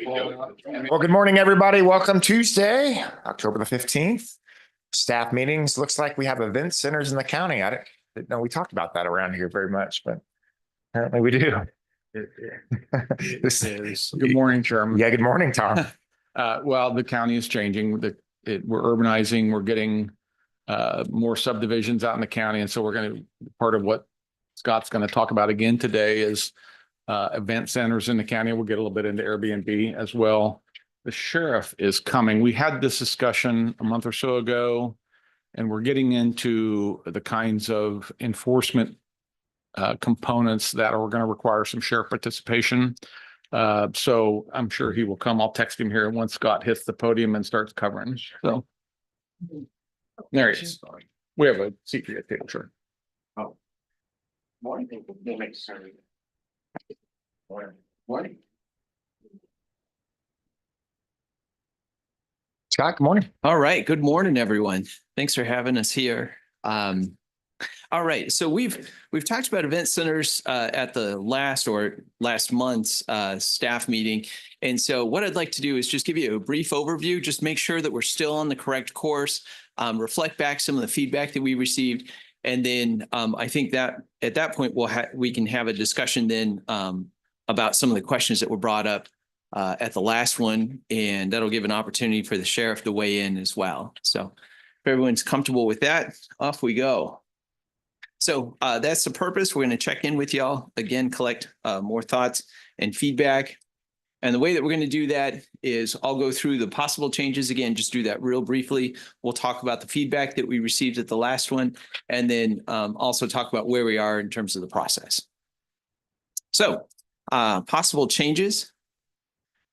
Well, good morning, everybody. Welcome Tuesday, October the 15th. Staff meetings. Looks like we have event centers in the county. I didn't know we talked about that around here very much, but apparently we do. Good morning, Chairman. Yeah, good morning, Tom. Well, the county is changing. We're urbanizing. We're getting more subdivisions out in the county. And so part of what Scott's going to talk about again today is event centers in the county. We'll get a little bit into Airbnb as well. The sheriff is coming. We had this discussion a month or so ago, and we're getting into the kinds of enforcement components that are going to require some sheriff participation. So I'm sure he will come. I'll text him here once Scott hits the podium and starts covering. So there he is. We have a seat for you at the table, sure. Oh. Morning. Morning. Scott, good morning. All right. Good morning, everyone. Thanks for having us here. All right. So we've talked about event centers at the last month's staff meeting. And so what I'd like to do is just give you a brief overview, just make sure that we're still on the correct course, reflect back some of the feedback that we received. And then I think that at that point, we can have a discussion then about some of the questions that were brought up at the last one, and that'll give an opportunity for the sheriff to weigh in as well. So if everyone's comfortable with that, off we go. So that's the purpose. We're going to check in with y'all again, collect more thoughts and feedback. And the way that we're going to do that is I'll go through the possible changes again, just do that real briefly. We'll talk about the feedback that we received at the last one, and then also talk about where we are in terms of the process. So possible changes.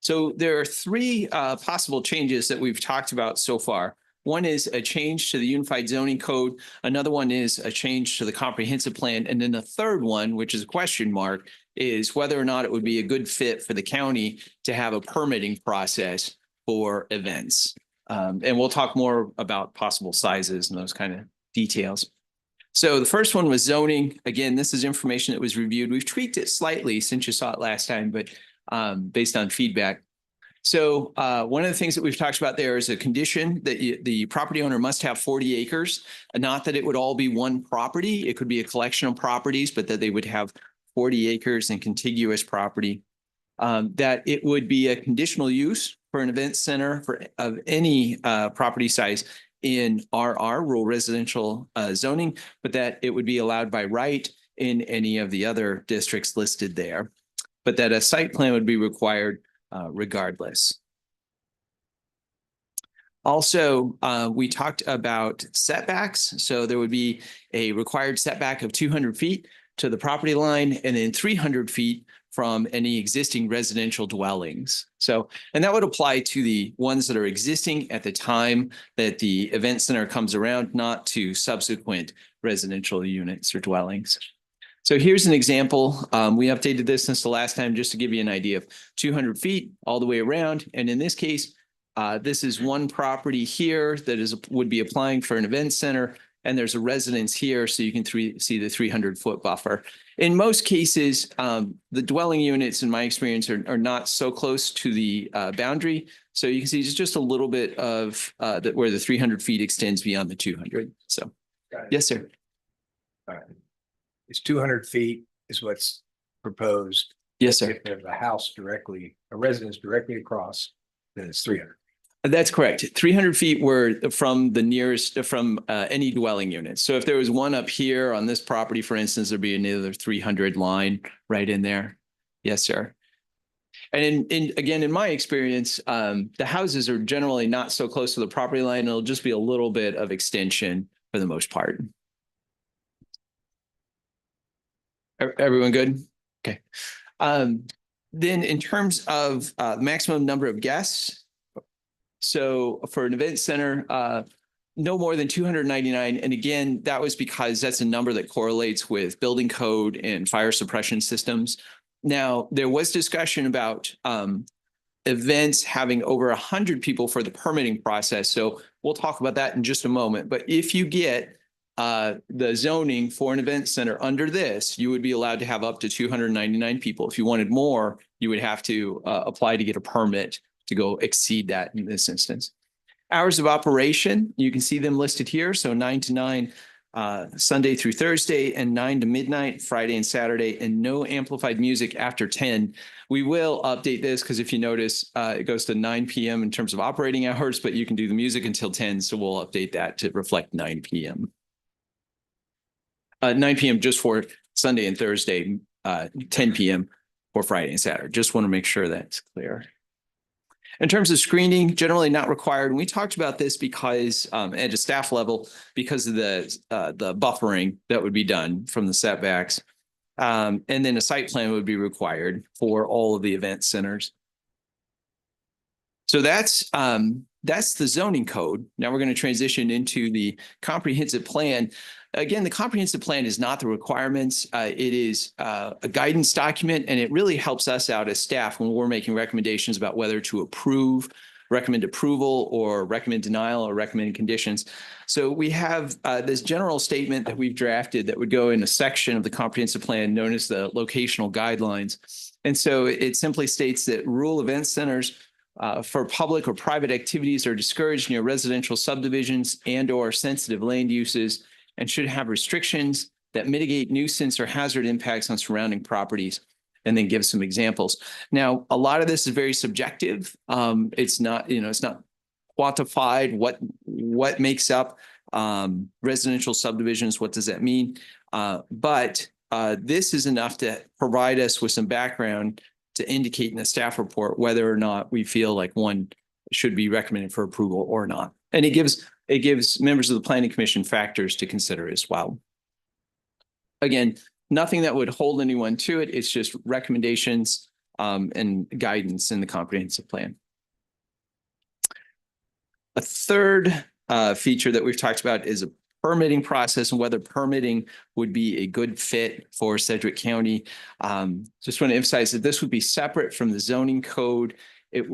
So there are three possible changes that we've talked about so far. One is a change to the Unified Zoning Code. Another one is a change to the comprehensive plan. And then the third one, which is a question mark, is whether or not it would be a good fit for the county to have a permitting process for events. And we'll talk more about possible sizes and those kind of details. So the first one was zoning. Again, this is information that was reviewed. We've tweaked it slightly since you saw it last time, but based on feedback. So one of the things that we've talked about there is a condition that the property owner must have 40 acres, not that it would all be one property. It could be a collection of properties, but that they would have 40 acres and contiguous property. That it would be a conditional use for an event center of any property size in RR, rural residential zoning, but that it would be allowed by right in any of the other districts listed there, but that a site plan would be required regardless. Also, we talked about setbacks. So there would be a required setback of 200 feet to the property line and then 300 feet from any existing residential dwellings. So, and that would apply to the ones that are existing at the time that the event center comes around, not to subsequent residential units or dwellings. So here's an example. We updated this since the last time just to give you an idea of 200 feet all the way around. And in this case, this is one property here that would be applying for an event center. And there's a residence here, so you can see the 300-foot buffer. In most cases, the dwelling units, in my experience, are not so close to the boundary. So you can see just a little bit of where the 300 feet extends beyond the 200. So, yes, sir. All right. It's 200 feet is what's proposed. Yes, sir. If there's a residence directly across, then it's 300. That's correct. 300 feet were from the nearest, from any dwelling unit. So if there was one up here on this property, for instance, there'd be another 300 line right in there. Yes, sir. And again, in my experience, the houses are generally not so close to the property line. It'll just be a little bit of extension for the most part. Everyone good? Okay. Then in terms of maximum number of guests, so for an event center, no more than 299. And again, that was because that's a number that correlates with building code and fire suppression systems. Now, there was discussion about events having over 100 people for the permitting process. So we'll talk about that in just a moment. But if you get the zoning for an event center under this, you would be allowed to have up to 299 people. If you wanted more, you would have to apply to get a permit to go exceed that in this instance. Hours of operation, you can see them listed here. So 9 to 9, Sunday through Thursday, and 9 to midnight, Friday and Saturday, and no amplified music after 10. We will update this because if you notice, it goes to 9 p.m. in terms of operating hours, but you can do the music until 10. So we'll update that to reflect 9 p.m. 9 p.m. just for Sunday and Thursday, 10 p.m. for Friday and Saturday. Just want to make sure that's clear. In terms of screening, generally not required. And we talked about this because at a staff level, because of the buffering that would be done from the setbacks. And then a site plan would be required for all of the event centers. So that's the zoning code. Now we're going to transition into the comprehensive plan. Again, the comprehensive plan is not the requirements. It is a guidance document, and it really helps us out as staff when we're making recommendations about whether to approve, recommend approval, or recommend denial, or recommend conditions. So we have this general statement that we've drafted that would go in a section of the comprehensive plan known as the locational guidelines. And so it simply states that rural event centers for public or private activities are discouraged near residential subdivisions and/or sensitive land uses, and should have restrictions that mitigate nuisance or hazard impacts on surrounding properties, and then give some examples. Now, a lot of this is very subjective. It's not, it's not quantified what makes up residential subdivisions. What does that mean? But this is enough to provide us with some background to indicate in the staff report whether or not we feel like one should be recommended for approval or not. And it gives members of the Planning Commission factors to consider as well. Again, nothing that would hold anyone to it. It's just recommendations and guidance in the comprehensive plan. A third feature that we've talked about is a permitting process and whether permitting would be a good fit for Sedgwick County. Just want to emphasize that this would be separate from the zoning code. It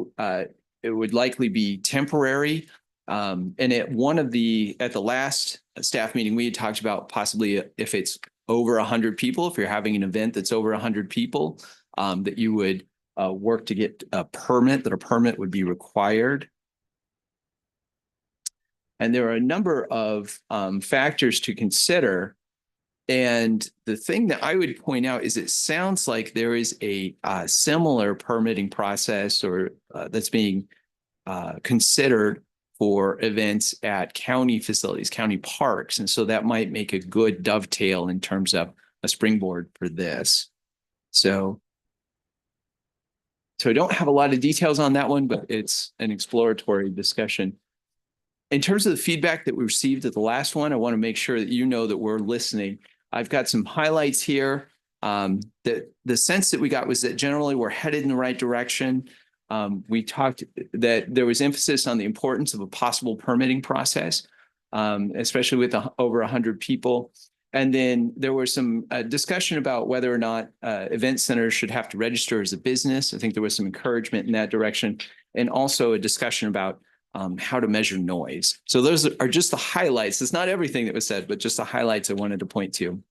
would likely be temporary. And at the last staff meeting, we had talked about possibly if it's over 100 people, if you're having an event that's over 100 people, that you would work to get a permit, that a permit would be required. And there are a number of factors to consider. And the thing that I would point out is it sounds like there is a similar permitting process or that's being considered for events at county facilities, county parks. And so that might make a good dovetail in terms of a springboard for this. So I don't have a lot of details on that one, but it's an exploratory discussion. In terms of the feedback that we received at the last one, I want to make sure that you know that we're listening. I've got some highlights here. The sense that we got was that generally we're headed in the right direction. We talked that there was emphasis on the importance of a possible permitting process, especially with over 100 people. And then there was some discussion about whether or not event centers should have to register as a business. I think there was some encouragement in that direction, and also a discussion about how to measure noise. So those are just the highlights. It's not everything that was said, but just the highlights I wanted to point to.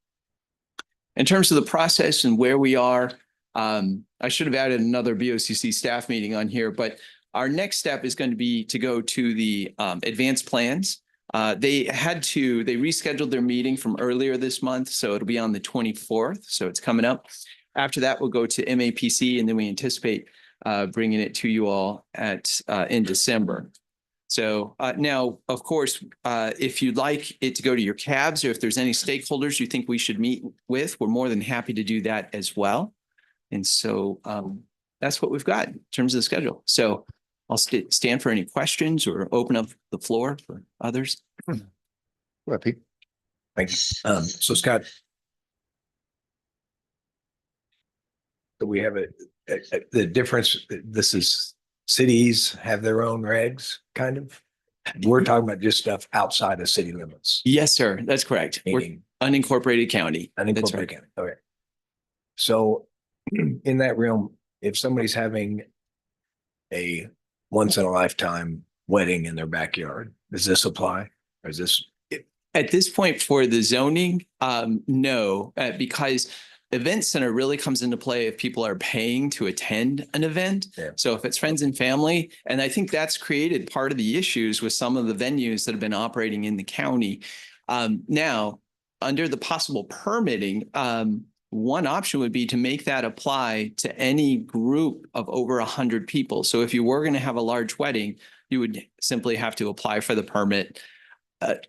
In terms of the process and where we are, I should have added another BOCC staff meeting on here, but our next step is going to be to go to the advanced plans. They rescheduled their meeting from earlier this month, so it'll be on the 24th. So it's coming up. After that, we'll go to MAPC, and then we anticipate bringing it to you all in December. So now, of course, if you'd like it to go to your cabs, or if there's any stakeholders you think we should meet with, we're more than happy to do that as well. And so that's what we've got in terms of the schedule. So I'll stand for any questions or open up the floor for others. Go ahead, Pete. Thank you. So Scott, so we have the difference. This is cities have their own regs, kind of. We're talking about just stuff outside of city limits. Yes, sir. That's correct. Meaning We're unincorporated county. unincorporated That's right. county. Okay. So in that realm, if somebody's having a once in a lifetime wedding in their backyard, does this apply? Or is this At this point for the zoning, no, because event center really comes into play if people are paying to attend an event. Yeah. So if it's friends and family, and I think that's created part of the issues with some of the venues that have been operating in the county. Now, under the possible permitting, one option would be to make that apply to any group of over 100 people. So if you were going to have a large wedding, you would simply have to apply for the permit.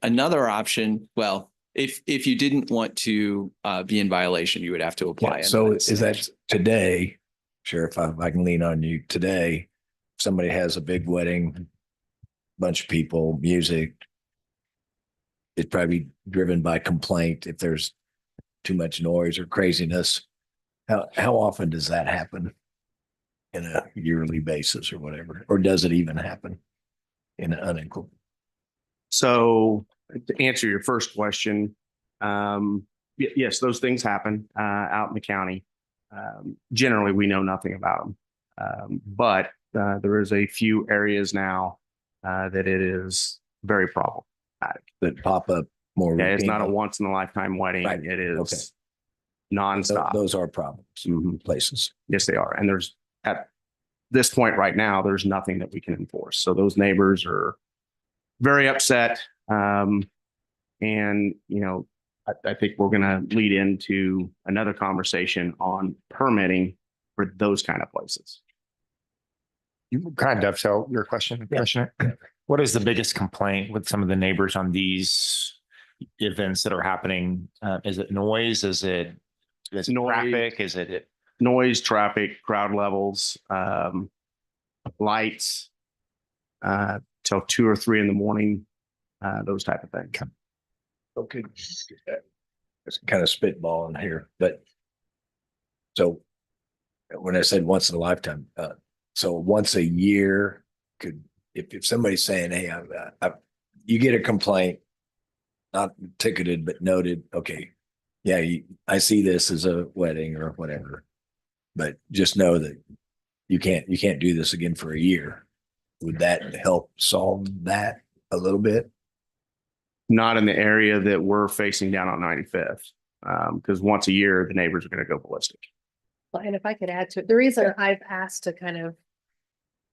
Another option, well, if you didn't want to be in violation, you would have to apply. Yeah, so is that today, Sheriff, if I can lean on you today, if somebody has a big wedding, bunch of people, music, it's probably driven by complaint if there's too much noise or craziness. How often does that happen in a yearly basis or whatever? Or does it even happen in an unequal? So to answer your first question, yes, those things happen out in the county. Generally, we know nothing about them, but there is a few areas now that it is very problematic. That pop up more? Yeah, it's not a routinely? once in a lifetime wedding. Right. It is Okay. nonstop. Those are problems, Mhm. places. Yes, they are. And there's at this point right now, there's nothing that we can enforce. So those neighbors are very upset. And, I think we're going to lead into another conversation on permitting for those kind of places. You kind of dovetail your question, Commissioner. What is the biggest complaint with some of the neighbors on these events that are happening? Is it noise? Is it Noise. traffic? Is it? Noise, traffic, crowd levels, lights, till 2 or 3 in the morning, those type of things. Okay. It's kind of spitballing here, but so when I said once in a lifetime, so once a year could, if somebody's saying, hey, you get a complaint, not ticketed, but noted, okay, yeah, I see this as a wedding or whatever, but just know that you can't do this again for a year. Would that help solve that a little bit? Not in the area that we're facing down on 95th. Because once a year, the neighbors are going to go ballistic. Well, and if I could add to it, the reason I've asked to kind of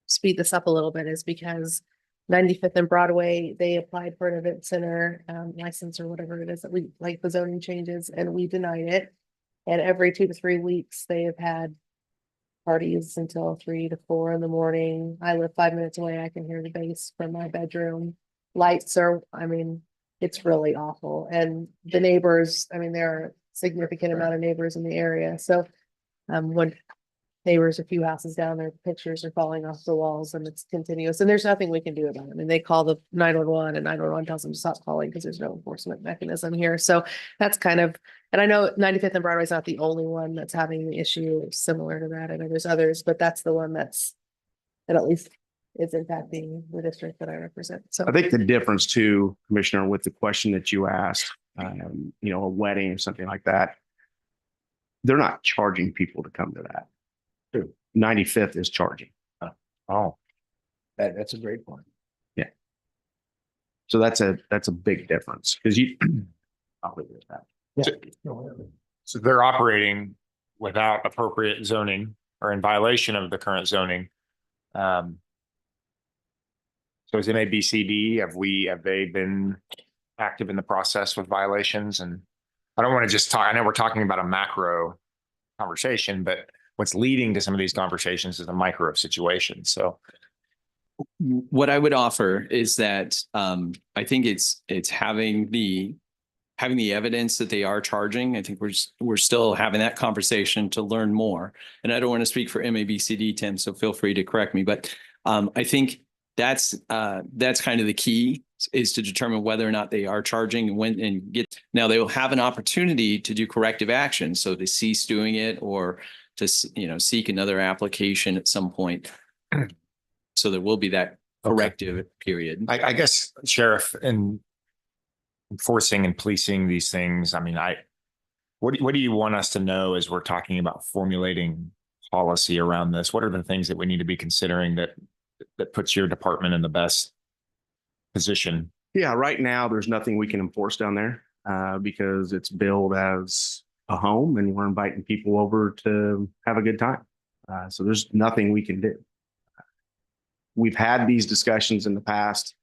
speed this up a little bit is because 95th and Broadway, they applied for an event center license or whatever it is that we like the zoning changes and we denied it. And every 2 to 3 weeks, they have had parties until 3 to 4 in the morning. I live 5 minutes away. I can hear the bass from my bedroom. Lights are, it's really awful. And the neighbors, there are a significant amount of neighbors in the area. So when neighbors a few houses down, their pictures are falling off the walls and it's continuous and there's nothing we can do about it. They call the 911 and 911 tells them to stop calling because there's no enforcement mechanism here. So that's kind of, and I know 95th and Broadway is not the only one that's having the issue similar to that. I know there's others, but that's the one that at least is impacting the district that I represent. So I think the difference too, Commissioner, with the question that you asked, a wedding or something like that, they're not charging people to come to that. 95th is charging. Oh, That's a great point. So that's a big difference because I'll leave it at that. so they're operating without appropriate zoning or in violation of the current zoning. So is it A, B, C, D? Have they been active in the process with violations? And I don't want to just talk, I know we're talking about a macro conversation, but what's leading to some of these conversations is a micro situation. So what I would offer is that I think it's having the evidence that they are charging. I think we're still having that conversation to learn more. And I don't want to speak for MABCD, Tim, so feel free to correct me. But I think that's kind of the key is to determine whether or not they are charging now they will have an opportunity to do corrective action. So to cease doing it or to, seek another application at some point. So there will be that corrective period. I guess, Sheriff, in enforcing and policing these things, what do you want us to know as we're talking about formulating policy around this? What are the things that we need to be considering that puts your department in the best position? Yeah, right now, there's nothing we can enforce down there because it's billed as a home and we're inviting people over to have a good time. So there's nothing we can do. We've had these discussions in the past.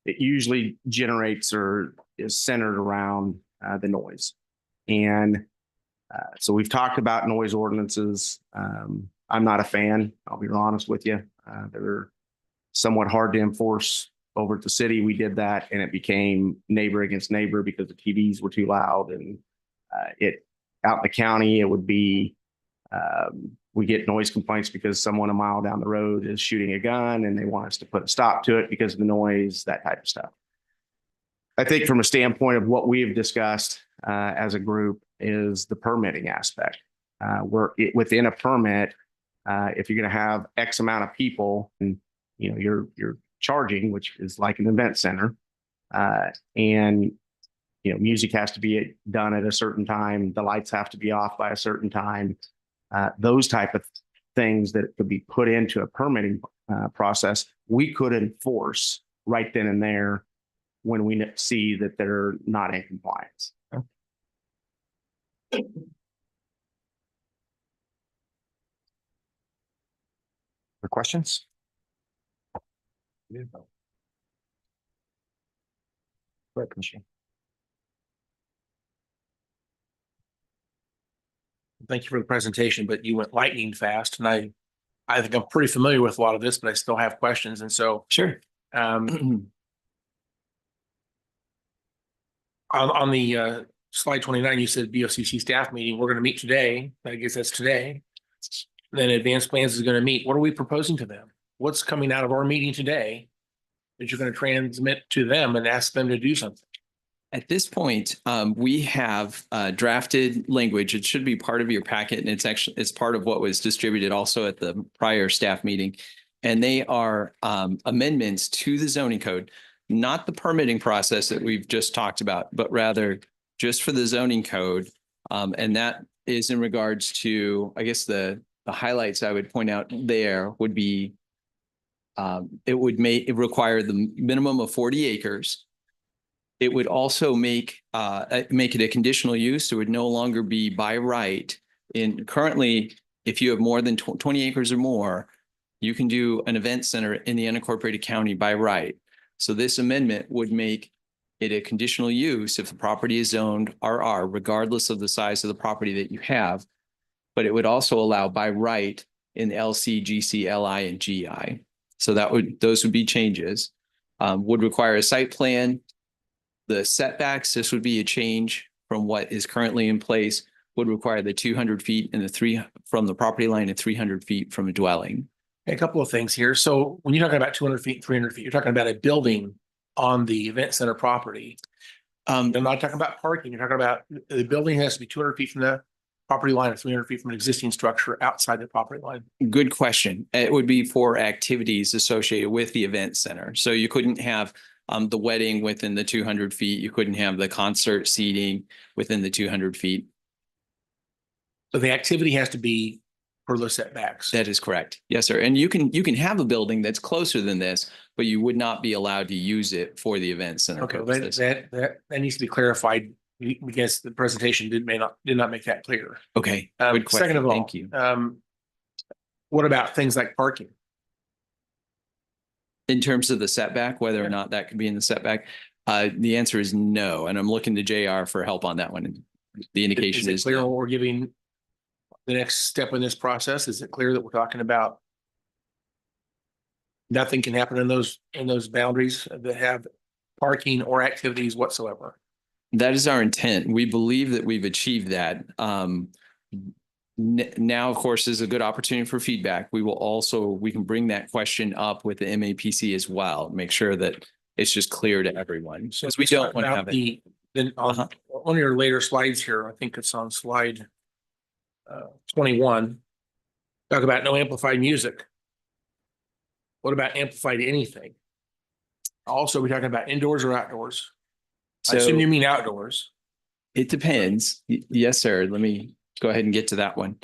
It usually generates or is centered around the noise. And so we've talked about noise ordinances. I'm not a fan, I'll be honest with you. They're somewhat hard to enforce. Over at the city, we did that and it became neighbor against neighbor because the TVs were too loud. And it out in the county, it would be we get noise complaints because someone a mile down the road is shooting a gun and they want us to put a stop to it because of the noise, that type of stuff. I think from a standpoint of what we have discussed as a group is the permitting aspect. Within a permit, if you're going to have X amount of people and you're charging, which is like an event center, and music has to be done at a certain time, the lights have to be off by a certain time, those type of things that could be put into a permitting process, we could enforce right then and there when we see that they're not in compliance. The questions? Right, Commissioner. Thank you for the presentation, but you went lightning fast and I think I'm pretty familiar with a lot of this, but I still have questions. And so, Sure. on the slide 29, you said BOCC staff meeting, we're going to meet today. I guess that's today. Then advanced plans is going to meet. What are we proposing to them? What's coming out of our meeting today that you're going to transmit to them and ask them to do something? At this point, we have drafted language. It should be part of your packet, and it's part of what was distributed also at the prior staff meeting. And they are amendments to the zoning code, not the permitting process that we've just talked about, but rather just for the zoning code. And that is in regards to, I guess the highlights I would point out there would be it require the minimum of 40 acres. It would also make it a conditional use. It would no longer be by right. Currently, if you have more than 20 acres or more, you can do an event center in the unincorporated county by right. So this amendment would make it a conditional use if the property is zoned RR, regardless of the size of the property that you have. But it would also allow by right in LC, GC, LI, and GI. So those would be changes. Would require a site plan. The setbacks, this would be a change from what is currently in place, would require the 200 feet and from the property line and 300 feet from a dwelling. A couple of things here. So when you're talking about 200 feet, 300 feet, you're talking about a building on the event center property. You're not talking about parking. You're talking about the building has to be 200 feet from the property line or 300 feet from an existing structure outside the property line. Good question. It would be for activities associated with the event center. So you couldn't have the wedding within the 200 feet. You couldn't have the concert seating within the 200 feet. So the activity has to be per the setbacks. That is correct. Yes, sir. And you can have a building that's closer than this, but you would not be allowed to use it for the event center Okay, purposes. that needs to be clarified because the presentation did not make that clear. Okay. Good question. Second of all, thank you. What about things like parking? In terms of the setback, whether or not that could be in the setback, the answer is no. And I'm looking to JR for help on that one. The indication Is it clear no. what we're giving the next step in this process? Is it clear that we're talking about nothing can happen in those boundaries that have parking or activities whatsoever? That is our intent. We believe that we've achieved that. Now, of course, is a good opportunity for feedback. We can bring that question up with the MAPC as well, make sure that it's just clear to everyone. So we don't want to have it. Then on one of your later slides here, I think it's on slide 21, talk about no amplified music. What about amplified anything? Also, we're talking about indoors or outdoors? I assume you mean outdoors. It depends. Yes, sir. Let me go ahead and get to that one.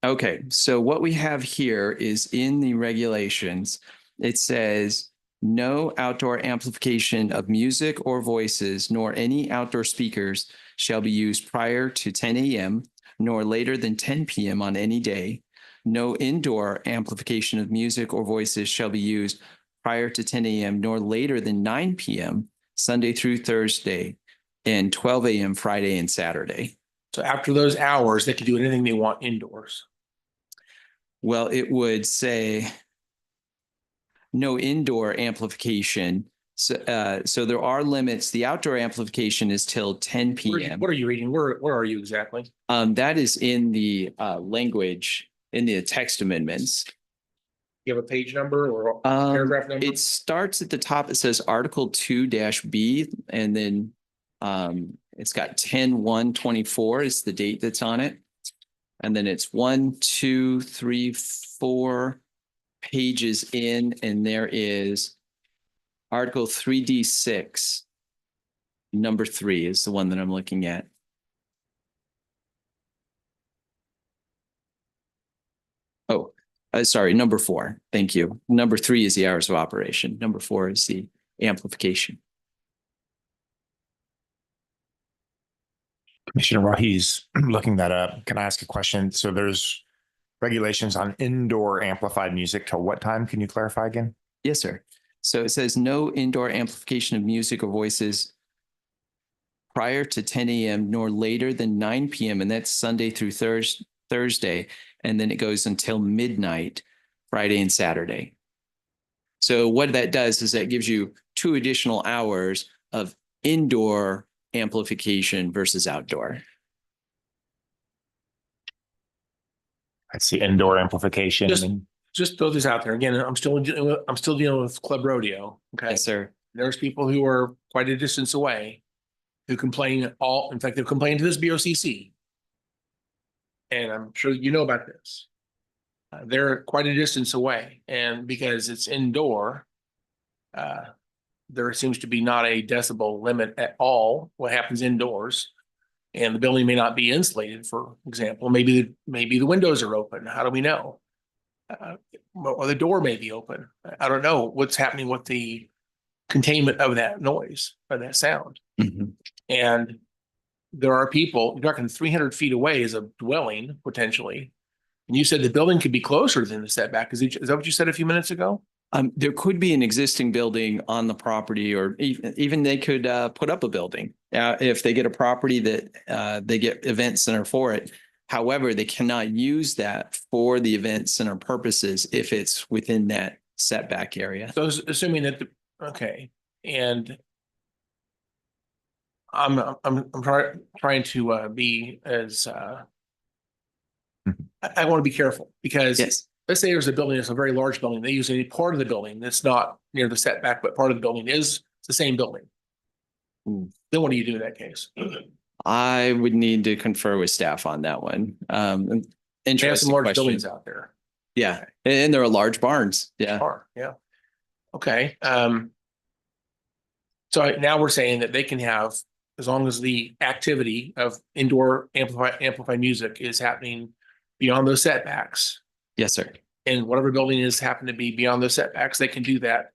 Okay, so what we have here is in the regulations, it says No outdoor amplification of music or voices, nor any outdoor speakers shall be used prior to 10 a.m., nor later than 10 p.m. on any day. No indoor amplification of music or voices shall be used prior to 10 a.m., nor later than 9 p.m., Sunday through Thursday, and 12 a.m. Friday and Saturday. So after those hours, they can do anything they want indoors. Well, it would say no indoor amplification. So there are limits. The outdoor amplification is till 10 p.m. What are you reading? Where are you exactly? That is in the language, in the text amendments. You have a page number or paragraph number? It starts at the top. It says Article 2-B, and then it's got 10/1/24 is the date that's on it. And then it's 1, 2, 3, 4 pages in, and there is Article 3D6. Number 3 is the one that I'm looking at. Oh, sorry, number 4. Thank you. Number 3 is the hours of operation. Number 4 is the amplification. Commissioner, while he's looking that up, can I ask a question? So there's regulations on indoor amplified music till what time? Can you clarify again? Yes, sir. So it says no indoor amplification of music or voices prior to 10 a.m. nor later than 9 p.m. And that's Sunday through Thursday. And then it goes until midnight, Friday and Saturday. So what that does is that gives you 2 additional hours of indoor amplification versus outdoor. I see indoor amplification. Just throw this out there again. I'm still dealing with Club Rodeo. Okay. Yes, sir. There's people who are quite a distance away who complain in fact, they've complained to this BOCC. And I'm sure you know about this. They're quite a distance away, and because it's indoor, there seems to be not a decibel limit at all. What happens indoors, and the building may not be insulated, for example. Maybe the windows are open. How do we know? Or the door may be open. I don't know what's happening with the containment of that noise or that sound. Mm-hmm. And there are people, you're talking 300 feet away is a dwelling potentially. And you said the building could be closer than the setback. Is that what you said a few minutes ago? There could be an existing building on the property, or even they could put up a building if they get a property that they get event center for it. However, they cannot use that for the event center purposes if it's within that setback area. So assuming that okay, and I'm trying to be as I want to be careful because Yes. Let's say there's a building that's a very large building. They use a part of the building that's not near the setback, but part of the building is the same building. Ooh. Then what do you do in that case? I would need to confer with staff on that one. They have some Interesting large question. buildings out there. Yeah, and there are large barns. Yeah. Yeah. Okay. So now we're saying that they can have, as long as the activity of indoor amplified music is happening beyond those setbacks, Yes, sir. and whatever building is happen to be beyond those setbacks, they can do that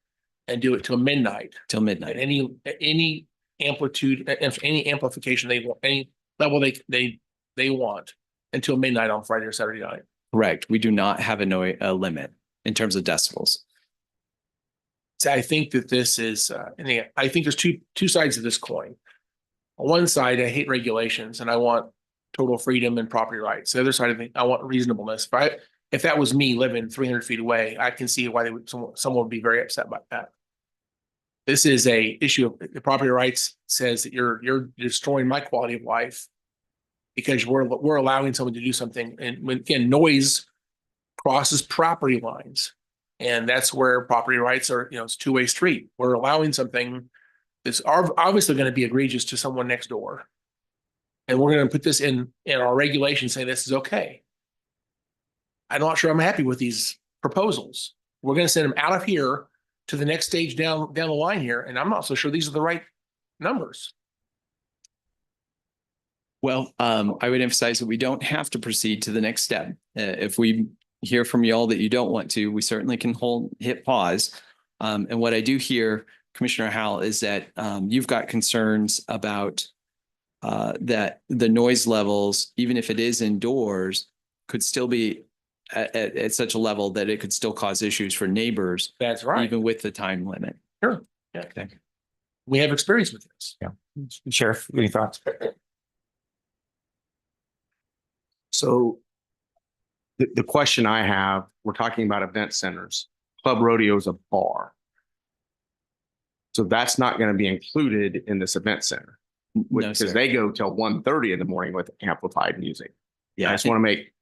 and do it till midnight. Till At midnight. any amplitude, any amplification they want, any level they want until midnight on Friday or Saturday night. Correct. We do not have a limit in terms of decibels. So I think that this is, and I think there's two sides of this coin. On one side, I hate regulations and I want total freedom and property rights. The other side of it, I want reasonableness. If that was me living 300 feet away, I can see why someone would be very upset about that. This is a issue of the property rights says that you're destroying my quality of life because we're allowing someone to do something. And when again, noise crosses property lines, and that's where property rights are. It's a two-way street. We're allowing something that's obviously going to be egregious to someone next door, and we're going to put this in our regulations saying this is okay. I'm not sure I'm happy with these proposals. We're going to send them out of here to the next stage down the line here, and I'm not so sure these are the right numbers. Well, I would emphasize that we don't have to proceed to the next step. If we hear from y'all that you don't want to, we certainly can hit pause. And what I do hear, Commissioner Howell, is that you've got concerns about that the noise levels, even if it is indoors, could still be at such a level that it could still cause issues for neighbors, That's right. even with the time limit. Sure. Yeah. We have experience with this. Yeah. Sheriff, any thoughts? So the question I have, we're talking about event centers. Club Rodeo is a bar. So that's not going to be included in this event center No, because sir. they go till 1:30 in the morning with amplified music. Yeah, I just want to make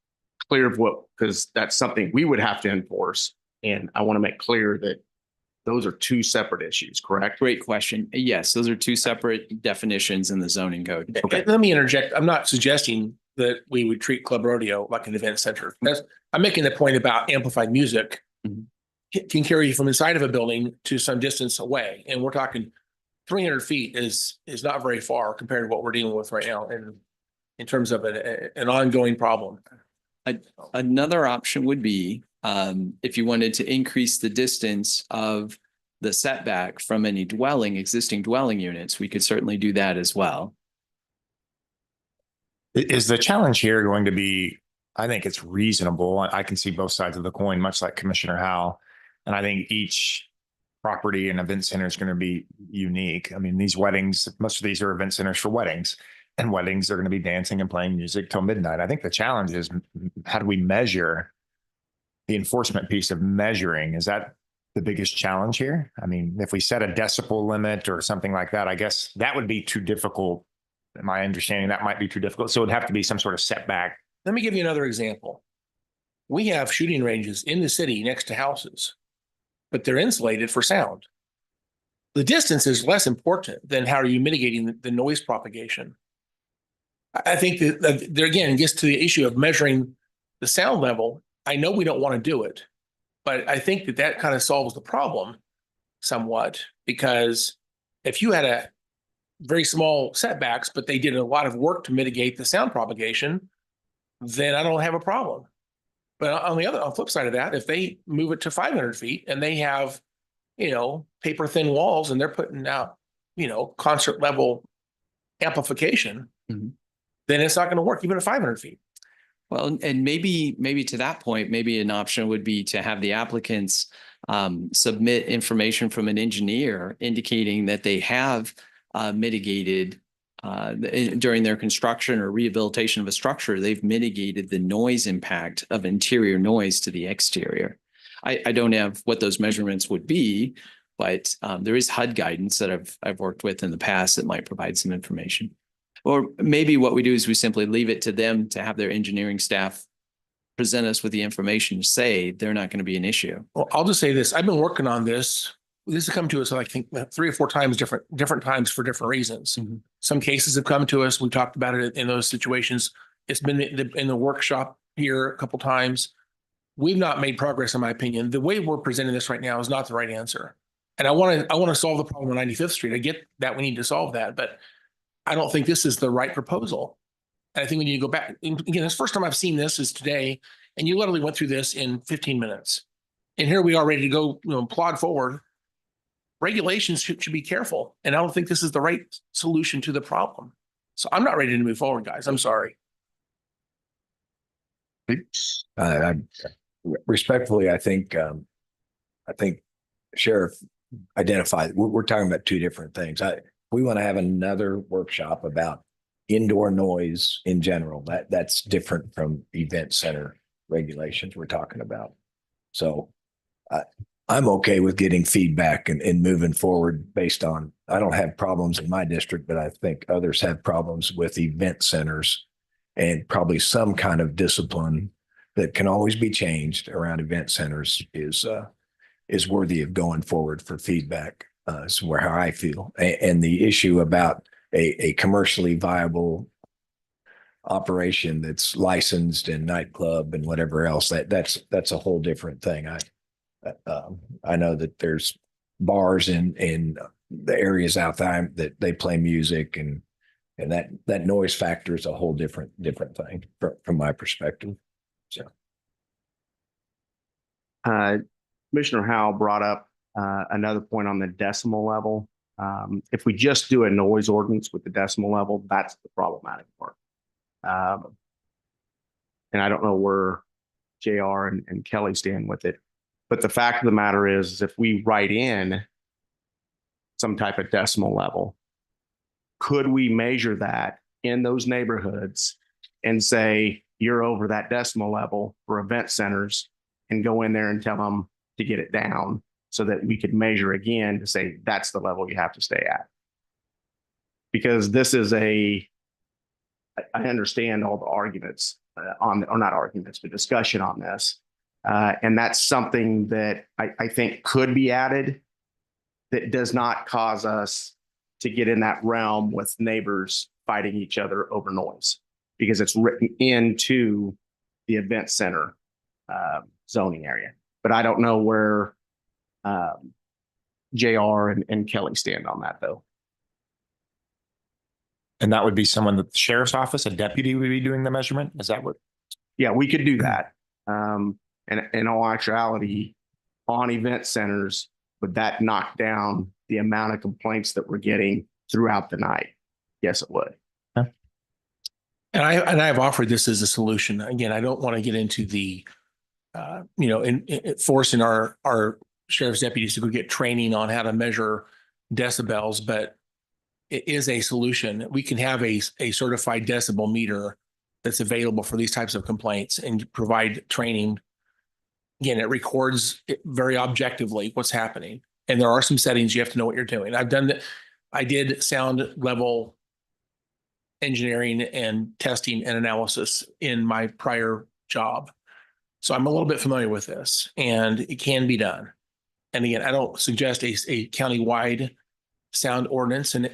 clear of what, because that's something we would have to enforce. And I want to make clear that those are two separate issues, correct? Great question. Yes, those are two separate definitions in the zoning code. Okay. Let me interject. I'm not suggesting that we would treat Club Rodeo like an event center. I'm making the point about amplified music Mhm. can carry you from inside of a building to some distance away. And we're talking 300 feet is not very far compared to what we're dealing with right now in terms of an ongoing problem. Another option would be if you wanted to increase the distance of the setback from any existing dwelling units, we could certainly do that as well. Is the challenge here going to be, I think it's reasonable. I can see both sides of the coin, much like Commissioner Howell. And I think each property and event center is going to be unique. I mean, these weddings, most of these are event centers for weddings, and weddings are going to be dancing and playing music till midnight. I think the challenge is, how do we measure the enforcement piece of measuring? Is that the biggest challenge here? I mean, if we set a decibel limit or something like that, I guess that would be too difficult. My understanding, that might be too difficult. So it'd have to be some sort of setback. Let me give you another example. We have shooting ranges in the city next to houses, but they're insulated for sound. The distance is less important than how are you mitigating the noise propagation. I think that there again gets to the issue of measuring the sound level. I know we don't want to do it, but I think that kind of solves the problem somewhat, because if you had a very small setbacks, but they did a lot of work to mitigate the sound propagation, then I don't have a problem. But on the flip side of that, if they move it to 500 feet and they have, paper thin walls and they're putting out, concert level amplification, Mhm. then it's not going to work even at 500 feet. Well, and maybe to that point, maybe an option would be to have the applicants submit information from an engineer indicating that they have mitigated during their construction or rehabilitation of a structure, they've mitigated the noise impact of interior noise to the exterior. I don't have what those measurements would be, but there is HUD guidance that I've worked with in the past that might provide some information. Or maybe what we do is we simply leave it to them to have their engineering staff present us with the information to say they're not going to be an issue. Well, I'll just say this. I've been working on this. This has come to us, I think, 3 or 4 times, different times for different reasons. Mm-hmm. Some cases have come to us. We talked about it in those situations. It's been in the workshop here a couple times. We've not made progress, in my opinion. The way we're presenting this right now is not the right answer. And I want to solve the problem on 95th Street. I get that we need to solve that, but I don't think this is the right proposal. And I think we need to go back. And again, this first time I've seen this is today, and you literally went through this in 15 minutes. And here we are ready to go, plod forward. Regulations should be careful. And I don't think this is the right solution to the problem. So I'm not ready to move forward, guys. I'm sorry. Respectfully, I think Sheriff identified, we're talking about 2 different things. We want to have another workshop about indoor noise in general. That's different from event center regulations we're talking about. So I'm okay with getting feedback and moving forward based on, I don't have problems in my district, but I think others have problems with event centers, and probably some kind of discipline that can always be changed around event centers is worthy of going forward for feedback. Is how I feel. And the issue about a commercially viable operation that's licensed and nightclub and whatever else, that's a whole different thing. I know that there's bars in the areas out there that they play music, and that noise factor is a whole different thing from my perspective. So Commissioner Howell brought up Another point on the decimal level. If we just do a noise ordinance with the decimal level, that's the problematic part. And I don't know where JR and Kelly stand with it. But the fact of the matter is, if we write in some type of decimal level, could we measure that in those neighborhoods and say, you're over that decimal level for event centers, and go in there and tell them to get it down so that we could measure again to say, that's the level you have to stay at? Because this is I understand all the arguments or not arguments, but discussion on this. And that's something that I think could be added that does not cause us to get in that realm with neighbors fighting each other over noise, because it's written into the event center zoning area. But I don't know where JR and Kelly stand on that, though. And that would be someone that the sheriff's office, a deputy would be doing the measurement? Is that what? Yeah, we could do that. And in all actuality, on event centers, would that knock down the amount of complaints that we're getting throughout the night? Yes, it would. And I've offered this as a solution. Again, I don't want to get into the, in forcing our sheriff's deputies to go get training on how to measure decibels, but it is a solution. We can have a certified decibel meter that's available for these types of complaints and provide training. Again, it records very objectively what's happening. And there are some settings you have to know what you're doing. I've done that. I did sound level engineering and testing and analysis in my prior job. So I'm a little bit familiar with this, and it can be done. And again, I don't suggest a county-wide sound ordinance and I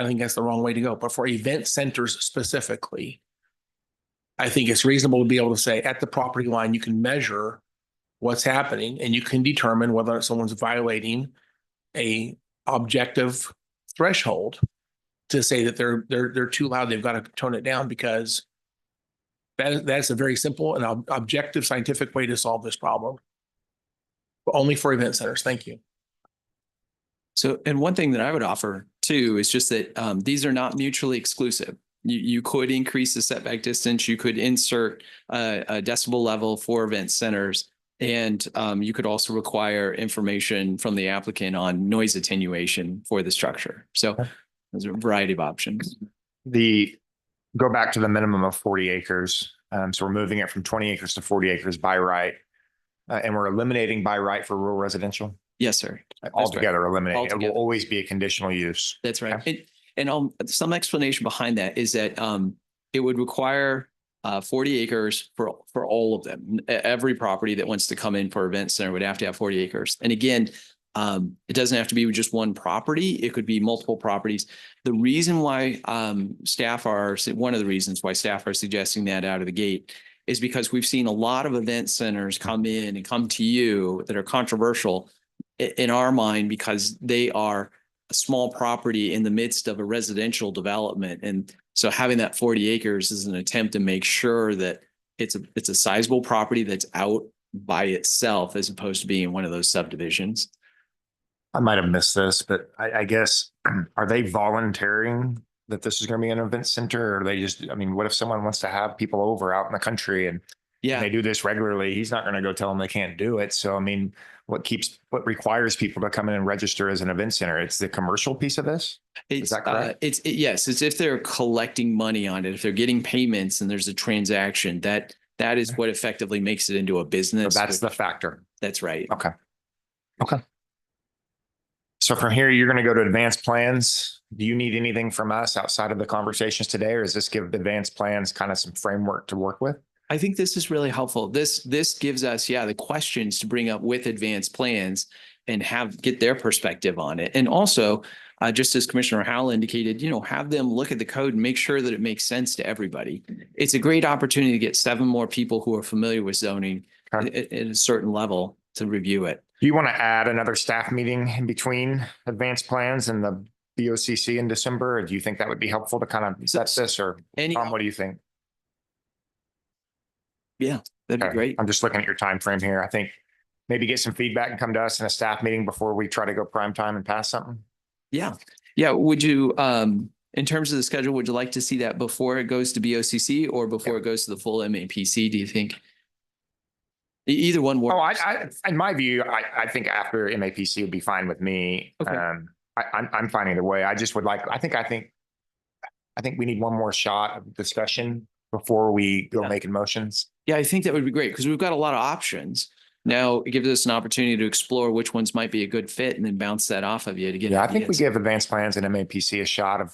think that's the wrong way to go. But for event centers specifically, I think it's reasonable to be able to say at the property line, you can measure what's happening and you can determine whether someone's violating a objective threshold to say that they're too loud. They've got to tone it down, because that's a very simple and objective scientific way to solve this problem. But only for event centers. Thank you. So, and one thing that I would offer too is just that these are not mutually exclusive. You could increase the setback distance. You could insert a decibel level for event centers. And you could also require information from the applicant on noise attenuation for the structure. So there's a variety of options. Go back to the minimum of 40 acres. So we're moving it from 20 acres to 40 acres by right. And we're eliminating by right for rural residential. Yes, sir. Altogether eliminating. It Altogether. will always be a conditional use. That's right. And some explanation behind that is that it would require 40 acres for all of them. Every property that wants to come in for event center would have to have 40 acres. And again, it doesn't have to be just one property. It could be multiple properties. The reason why one of the reasons why staff are suggesting that out of the gate is because we've seen a lot of event centers come in and come to you that are controversial in our mind, because they are a small property in the midst of a residential development. And so having that 40 acres is an attempt to make sure that it's a sizable property that's out by itself, as opposed to being one of those subdivisions. I might have missed this, but I guess, are they volunteering that this is going to be an event center? Or are they just, what if someone wants to have people over out in the country and they do this regularly? He's not going to go tell them they can't do it. So, what requires people to come in and register as an event center? It's the commercial piece of this? Is that correct? Yes. It's if they're collecting money on it, if they're getting payments and there's a transaction, that is what effectively makes it into a business. So that's the factor. That's right. Okay. So from here, you're going to go to advanced plans. Do you need anything from us outside of the conversations today, or does this give advanced plans kind of some framework to work with? I think this is really helpful. This gives us, the questions to bring up with advanced plans and get their perspective on it. And also, just as Commissioner Howell indicated, have them look at the code and make sure that it makes sense to everybody. It's a great opportunity to get 7 more people who are familiar with zoning at a certain level to review it. Do you want to add another staff meeting in between advanced plans and the BOCC in December? Or do you think that would be helpful to kind of set this, or Tom, what do you think? Yeah, that'd be great. I'm just looking at your time frame here. I think maybe get some feedback and come to us in a staff meeting before we try to go prime time and pass something? Yeah. Yeah. Would you, in terms of the schedule, would you like to see that before it goes to BOCC or before it goes to the full MAPC, do you think? Either one Oh, works. in my view, I think after MAPC would be fine with me. Okay. I'm fine either way. I just would like, I think we need one more shot of discussion before we go Yeah. making motions. Yeah, I think that would be great because we've got a lot of options. Now it gives us an opportunity to explore which ones might be a good fit and then bounce that off of you to get. Yeah, I think we ideas. give advanced plans and MAPC a shot of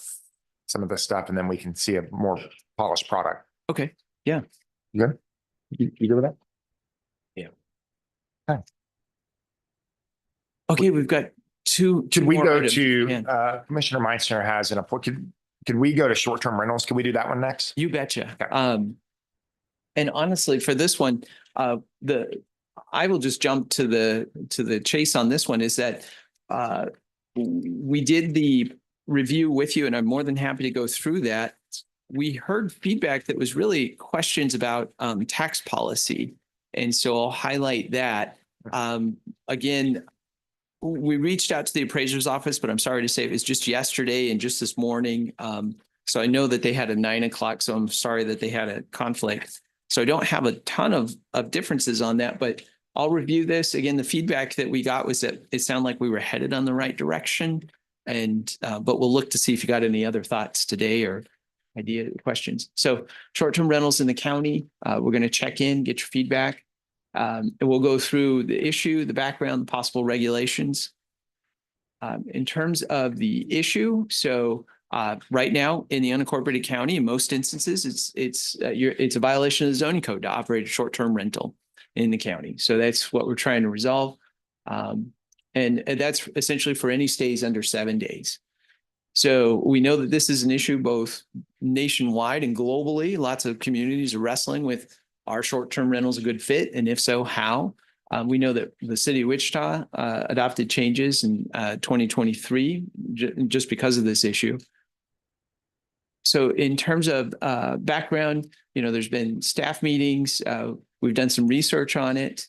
some of the stuff, and then we can see a more polished product. Okay. Yeah. You good? You good with that? Okay. We've got two. Could we more go items. to, Yeah. Commissioner Meitzner has could we go to short-term rentals? Could we do that one next? You betcha. Okay. And honestly, for this one, I will just jump to the chase on this one is that, we did the review with you and I'm more than happy to go through that. We heard feedback that was really questions about, tax policy. And so I'll highlight that. Again, we reached out to the appraiser's office, but I'm sorry to say it was just yesterday and just this morning. So I know that they had a 9 o'clock, so I'm sorry that they had a conflict. So I don't have a ton of differences on that, but I'll review this. Again, the feedback that we got was that it sounded like we were headed on the right direction. And, but we'll look to see if you got any other thoughts today or idea questions. So short-term rentals in the county, we're going to check in, get your feedback. And we'll go through the issue, the background, the possible regulations. In terms of the issue, so right now in the unincorporated county, in most instances, it's a violation of the zoning code to operate a short-term rental in the county. So that's what we're trying to resolve. And that's essentially for any stays under 7 days. So we know that this is an issue both nationwide and globally. Lots of communities are wrestling with, are short-term rentals a good fit? And if so, how? We know that the city of Wichita adopted changes in 2023 just because of this issue. So in terms of background, there's been staff meetings. We've done some research on it.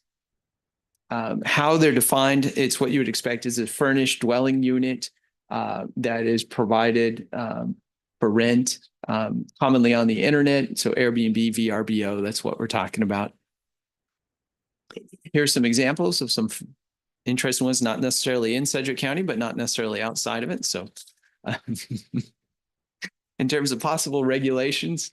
How they're defined, it's what you would expect is a furnished dwelling unit that is provided for rent, commonly on the internet. So Airbnb, VRBO, that's what we're talking about. Here's some examples of some interesting ones, not necessarily in Sedgwick County, but not necessarily outside of it. So in terms of possible regulations,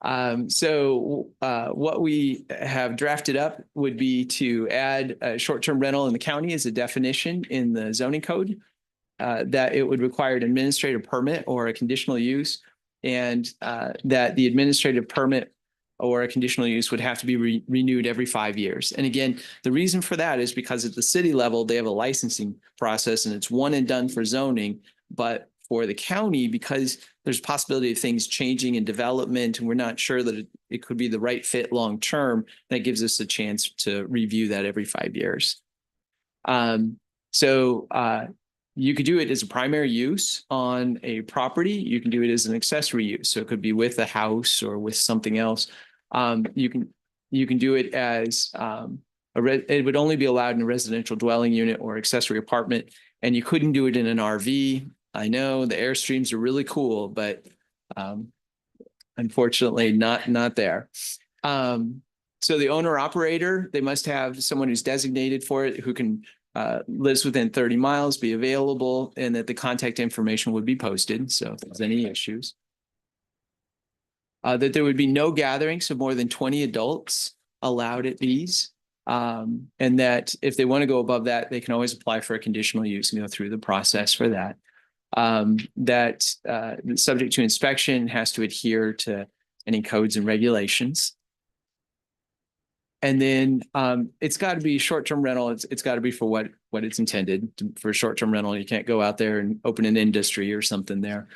what we have drafted up would be to add a short-term rental in the county as a definition in the zoning code, that it would require an administrative permit or a conditional use, and that the administrative permit or a conditional use would have to be renewed every 5 years. And again, the reason for that is because at the city level, they have a licensing process and it's one and done for zoning, but for the county, because there's a possibility of things changing in development and we're not sure that it could be the right fit long-term, that gives us a chance to review that every 5 years. You could do it as a primary use on a property. You can do it as an accessory use. So it could be with a house or with something else. You can do it as it would only be allowed in a residential dwelling unit or accessory apartment, and you couldn't do it in an RV. I know the Airstreams are really cool, but unfortunately not there. So the owner operator, they must have someone who's designated for it, who can lives within 30 miles, be available, and that the contact information would be posted. So if there's any issues. That there would be no gatherings of more than 20 adults allowed at these. And that if they want to go above that, they can always apply for a conditional use and go through the process for that. Subject to inspection, has to adhere to any codes and regulations. And then it's got to be short-term rental. It's got to be for what it's intended for a short-term rental. You can't go out there and open an industry or something there.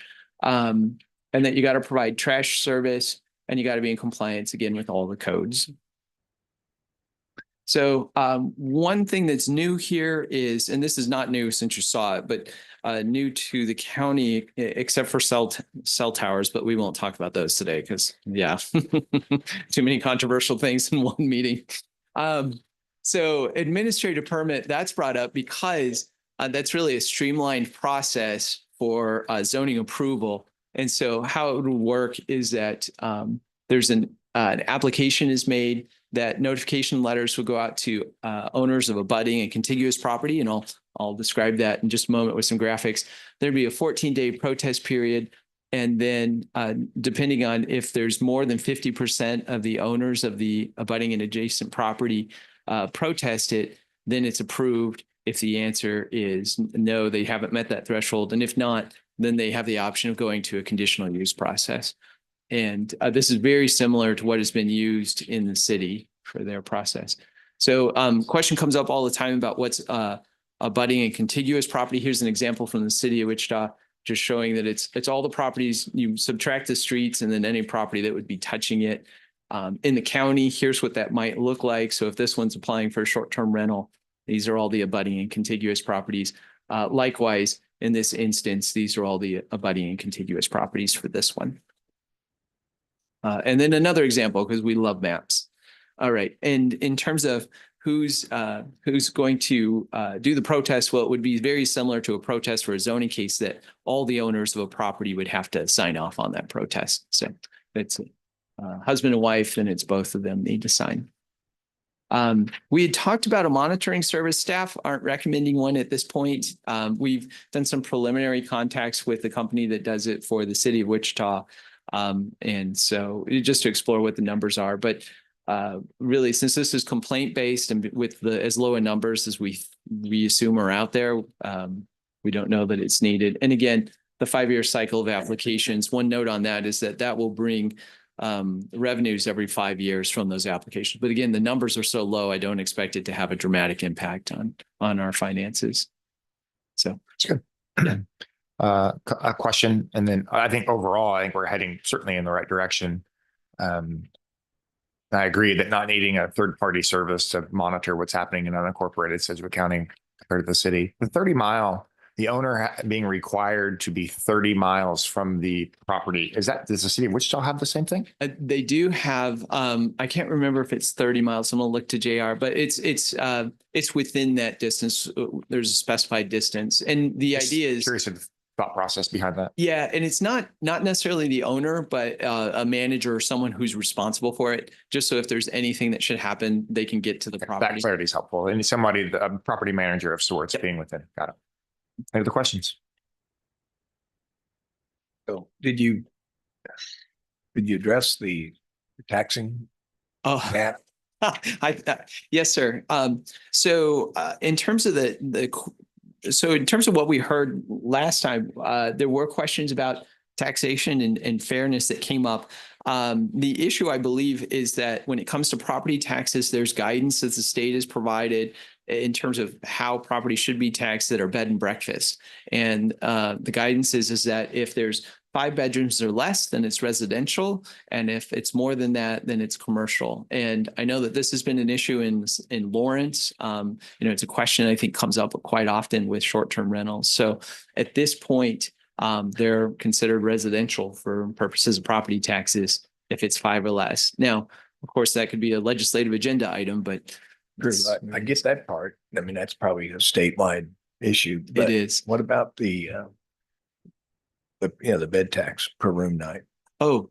And that you got to provide trash service and you got to be in compliance again with all the codes. So one thing that's new here is, and this is not new since you saw it, but new to the county, except for cell towers, but we won't talk about those today because, yeah, too many controversial things in one meeting. So administrative permit, that's brought up because that's really a streamlined process for zoning approval. And so how it would work is that there's an application is made, that notification letters will go out to owners of abutting and contiguous property. And I'll describe that in just a moment with some graphics. There'd be a 14-day protest period. And then depending on if there's more than 50% of the owners of the abutting and adjacent property protest it, then it's approved. If the answer is no, they haven't met that threshold. And if not, then they have the option of going to a conditional use process. And this is very similar to what has been used in the city for their process. So question comes up all the time about what's abutting and contiguous property. Here's an example from the city of Wichita, just showing that it's all the properties, you subtract the streets and then any property that would be touching it. In the county, here's what that might look like. So if this one's applying for a short-term rental, these are all the abutting and contiguous properties. Likewise, in this instance, these are all the abutting and contiguous properties for this one. And then another example, because we love maps. All right. And in terms of who's going to do the protest, well, it would be very similar to a protest for a zoning case that all the owners of a property would have to sign off on that protest. So it's husband and wife, and it's both of them need to sign. We had talked about a monitoring service. Staff aren't recommending one at this point. We've done some preliminary contacts with the company that does it for the city of Wichita. And so just to explore what the numbers are, but really, since this is complaint based and with as low a numbers as we assume are out there, we don't know that it's needed. And again, the 5-year cycle of applications, one note on that is that will bring revenues every 5 years from those applications. But again, the numbers are so low, I don't expect it to have a dramatic impact on our finances. So That's good. Yeah. A question, and then I think overall, I think we're heading certainly in the right direction. I agree that not needing a third-party service to monitor what's happening in unincorporated Sedgwick County compared to the city. The 30-mile, the owner being required to be 30 miles from the property. Does the city of Wichita have the same thing? they do have, I can't remember if it's 30 miles. I'm gonna look to JR, but it's within that distance. There's a specified distance. And the idea is Curious of the thought process behind that. yeah, and it's not necessarily the owner, but a manager or someone who's responsible for it. Just so if there's anything that should happen, they can get to the That property. clarity is helpful. And somebody, the property manager of sorts, Yep. being within. Got it. Any other questions? So did you address the taxing Oh, map? yes, sir. So in terms of so in terms of what we heard last time, there were questions about taxation and fairness that came up. The issue, I believe, is that when it comes to property taxes, there's guidance that the state has provided in terms of how property should be taxed that are bed and breakfast. And the guidance is that if there's 5 bedrooms or less, then it's residential. And if it's more than that, then it's commercial. And I know that this has been an issue in Lawrence. It's a question I think comes up quite often with short-term rentals. So at this point, they're considered residential for purposes of property taxes if it's 5 or less. Now, of course, that could be a legislative agenda item, but I get that part. I mean, that's probably a statewide issue. it But is. what about the bed tax per room night? Oh,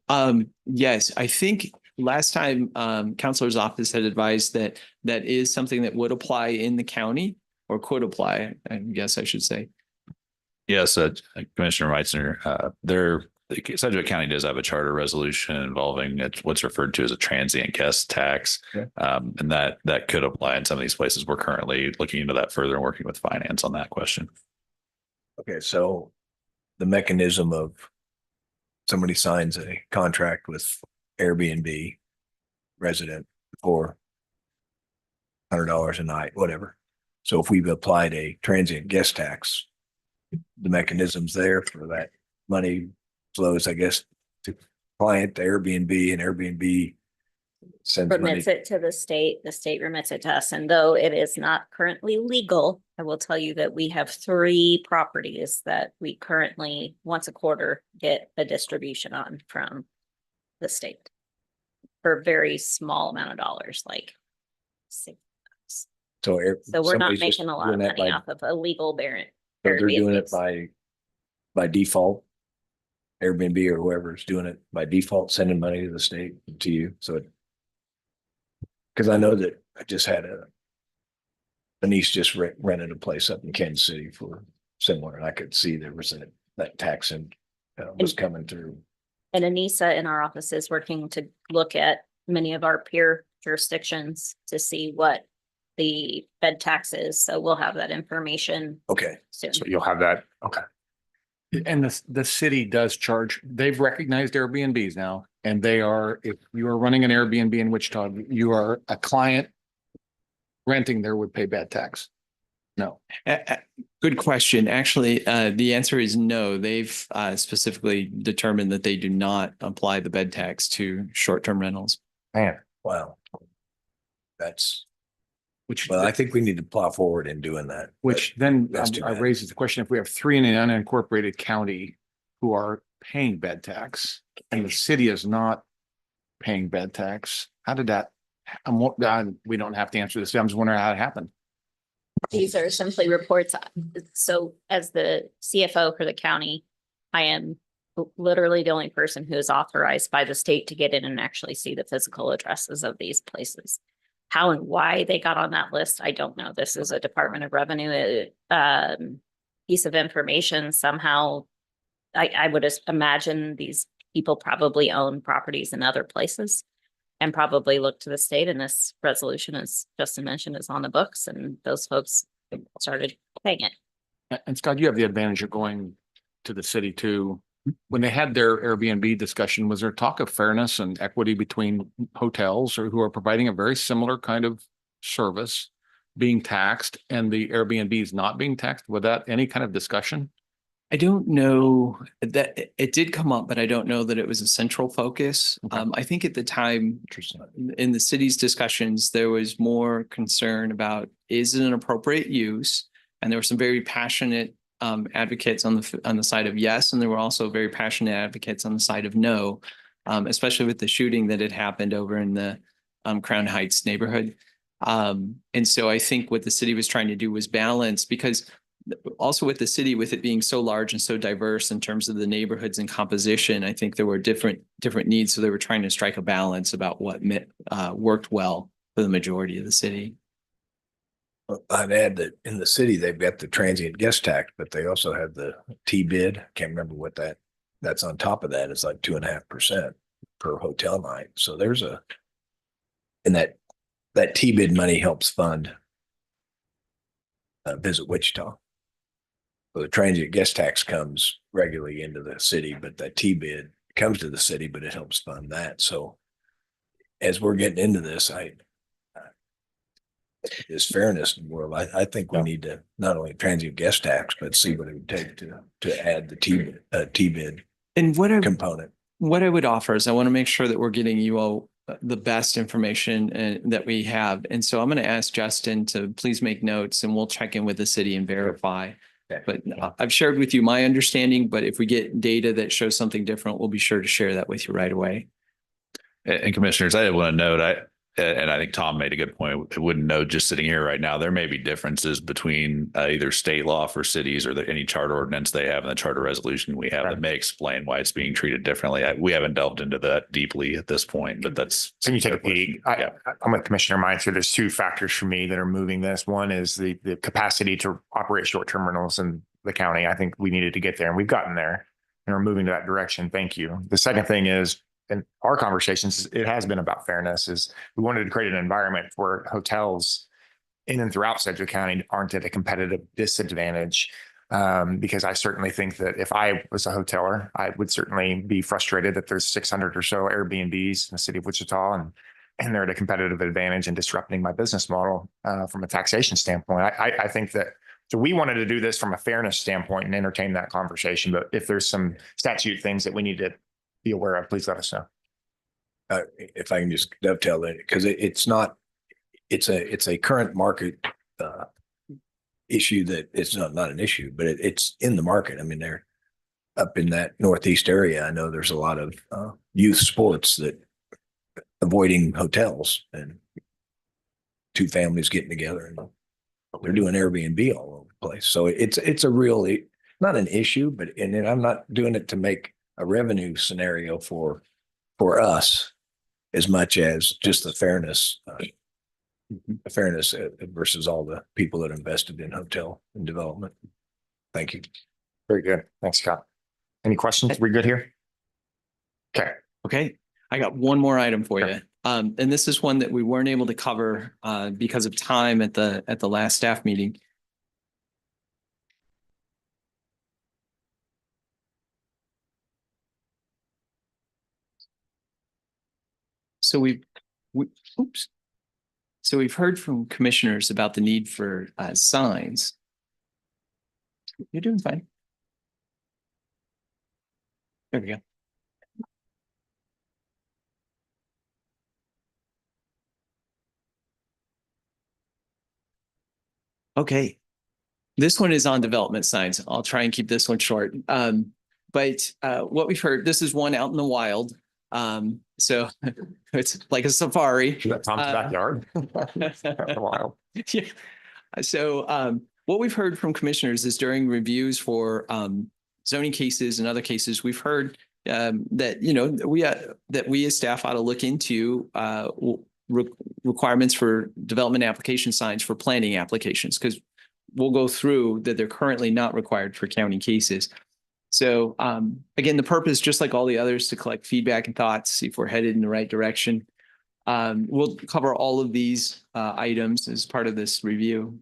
yes. I think last time counselor's office had advised that is something that would apply in the county or could apply, I guess I should say. Yes, Commissioner Meitzner, Sedgwick County does have a charter resolution involving what's referred to as a transient guest tax. Okay. And that could apply in some of these places. We're currently looking into that further and working with finance on that question. Okay, so the mechanism of somebody signs a contract with Airbnb resident for $100 a night, whatever. So if we've applied a transient guest tax, the mechanism's there for that money flows, I guess, to client to Airbnb, and Airbnb sends money. Remits it to the state remits it to us. And though it is not currently legal, I will tell you that we have 3 properties that we currently once a quarter get a distribution on from the state for a very small amount of dollars, like $6. So. So we're not somebody's just making a lot of doing that money by- off of illegal Barrett. So they're doing it Airbnbs. by default. Airbnb or whoever's doing it by default, sending money to the state to you. So because I know that I just had a niece just rented a place up in Kansas City for similar, and I could see there was that tax was coming through. And Anissa in our office is working to look at many of our peer jurisdictions to see what the bed tax is. So we'll have that information Okay. soon. So you'll have that. Okay. And the city does charge, they've recognized Airbnbs now, and they are, if you are running an Airbnb in Wichita, you are a client renting there would pay bed tax. No. Good question. Actually, the answer is no. They've specifically determined that they do not apply the bed tax to short-term rentals. Man, Wow. That's, Which, well, I think we need to plow forward in doing that. which then that's too bad. raises the question, if we have 3 in an unincorporated county who are paying bed tax and the city is not paying bed tax, how did that? We don't have to answer this. I'm just wondering how it happened. These are simply reports. So as the CFO for the county, I am literally the only person who is authorized by the state to get in and actually see the physical addresses of these places. How and why they got on that list, I don't know. This is a Department of Revenue piece of information. Somehow, I would imagine these people probably own properties in other places and probably look to the state, and this resolution, as Justin mentioned, is on the books, and those folks started paying it. And Scott, you have the advantage of going to the city too. When they had their Airbnb discussion, was there talk of fairness and equity between hotels or who are providing a very similar kind of service being taxed and the Airbnbs not being taxed? Was that any kind of discussion? I don't know that it did come up, but I don't know that it was a central focus. Okay. I think at the time Interesting. in the city's discussions, there was more concern about, is it an appropriate use? And there were some very passionate advocates on the side of yes, and there were also very passionate advocates on the side of no, especially with the shooting that had happened over in the Crown Heights neighborhood. And so I think what the city was trying to do was balance, because also with the city, with it being so large and so diverse in terms of the neighborhoods and composition, I think there were different needs. So they were trying to strike a balance about what worked well for the majority of the city. I'd add that in the city, they've got the transient guest tax, but they also have the T-bid. Can't remember what that's on top of that. It's like 2.5% per hotel night. So there's and that T-bid money helps fund Visit Wichita. So the transient guest tax comes regularly into the city, but that T-bid comes to the city, but it helps fund that. So as we're getting into this, this fairness in the world, I think we need to not only transient guest tax, but see what it would take to add the T-bid And component. what I would offer is I want to make sure that we're getting you all the best information that we have. And so I'm going to ask Justin to please make notes, and we'll check in with the city and verify. Okay. But I've shared with you my understanding, but if we get data that shows something different, we'll be sure to share that with you right away. And commissioners, I want to note, and I think Tom made a good point. I wouldn't know just sitting here right now, there may be differences between either state law for cities or any charter ordinance they have and the charter resolution we have that may explain why it's being treated differently. We haven't delved into that deeply at this point, but that's. Can you take a peek? I'm with Commissioner Meinzer. There's 2 factors for me that are moving this. One is the capacity to operate short-term rentals in the county. I think we needed to get there, and we've gotten there, and we're moving to that direction. Thank you. The second thing is, in our conversations, it has been about fairness. Is we wanted to create an environment where hotels in and throughout Sedgwick County aren't at a competitive disadvantage. Because I certainly think that if I was a hoteler, I would certainly be frustrated that there's 600 or so Airbnbs in the city of Wichita, and they're at a competitive advantage and disrupting my business model from a taxation standpoint. I think that. So we wanted to do this from a fairness standpoint and entertain that conversation. But if there's some statute things that we need to be aware of, please let us know. If I can just dovetail it, because it's a current market issue that it's not an issue, but it's in the market. I mean, they're up in that Northeast area. I know there's a lot of youth sports that avoiding hotels, and two families getting together and they're doing Airbnb all over the place. So it's a really, not an issue, but, and then I'm not doing it to make a revenue scenario for us as much as just the fairness, versus all the people that invested in hotel and development. Thank you. Very good. Thanks, Scott. Any questions? We good here? Okay. Okay, I got one more item for you. And this is one that we weren't able to cover because of time at the last staff meeting. So oops. So we've heard from commissioners about the need for signs. You're doing fine. There we go. Okay. This one is on development signs. I'll try and keep this one short. But what we've heard, this is one out in the wild. So it's like a safari. Is that Tom's backyard? Wow. Yeah. So what we've heard from commissioners is during reviews for zoning cases and other cases, we've heard that, you know, that we as staff ought to look into requirements for development application signs for planning applications, because we'll go through that they're currently not required for county cases. So again, the purpose, just like all the others, to collect feedback and thoughts, see if we're headed in the right direction. We'll cover all of these items as part of this review.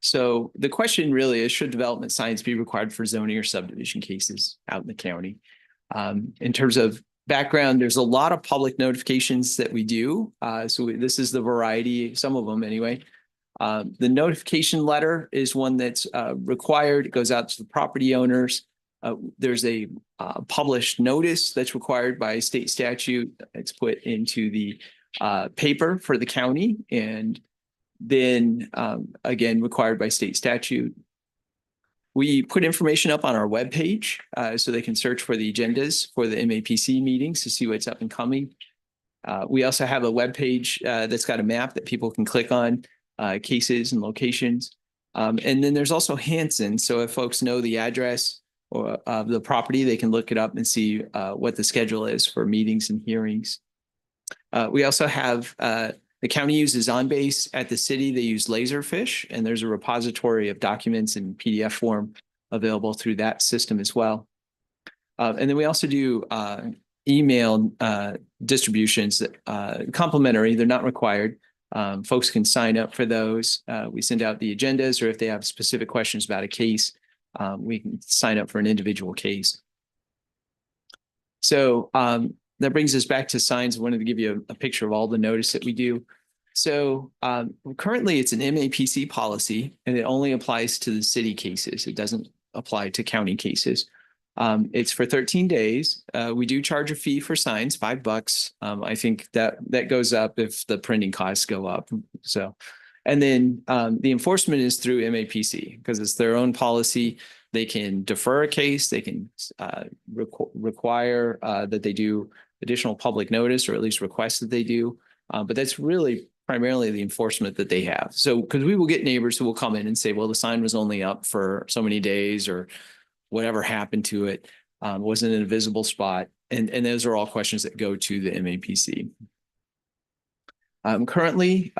So the question really is, should development signs be required for zoning or subdivision cases out in the county? In terms of background, there's a lot of public notifications that we do. So this is the variety, some of them anyway. The notification letter is one that's required. It goes out to the property owners. There's a published notice that's required by state statute. It's put into the paper for the county, and then again, required by state statute. We put information up on our webpage so they can search for the agendas for the MAPC meetings to see what's up and coming. We also have a webpage that's got a map that people can click on, cases and locations. And then there's also Hanson. So if folks know the address or of the property, they can look it up and see what the schedule is for meetings and hearings. We also have the county uses OnBase. At the city, they use Laserfish, and there's a repository of documents in PDF form available through that system as well. And then we also do email distributions that complimentary, they're not required. Folks can sign up for those. We send out the agendas, or if they have specific questions about a case, we can sign up for an individual case. So that brings us back to signs. I wanted to give you a picture of all the notice that we do. So currently it's an MAPC policy, and it only applies to the city cases. It doesn't apply to county cases. It's for 13 days. We do charge a fee for signs, $5. I think that goes up if the printing costs go up. So, and then the enforcement is through MAPC because it's their own policy. They can defer a case. They can require that they do additional public notice, or at least request that they do. But that's really primarily the enforcement that they have. So, because we will get neighbors who will come in and say, well, the sign was only up for so many days, or whatever happened to it, wasn't in a visible spot. And those are all questions that go to the MAPC. Currently,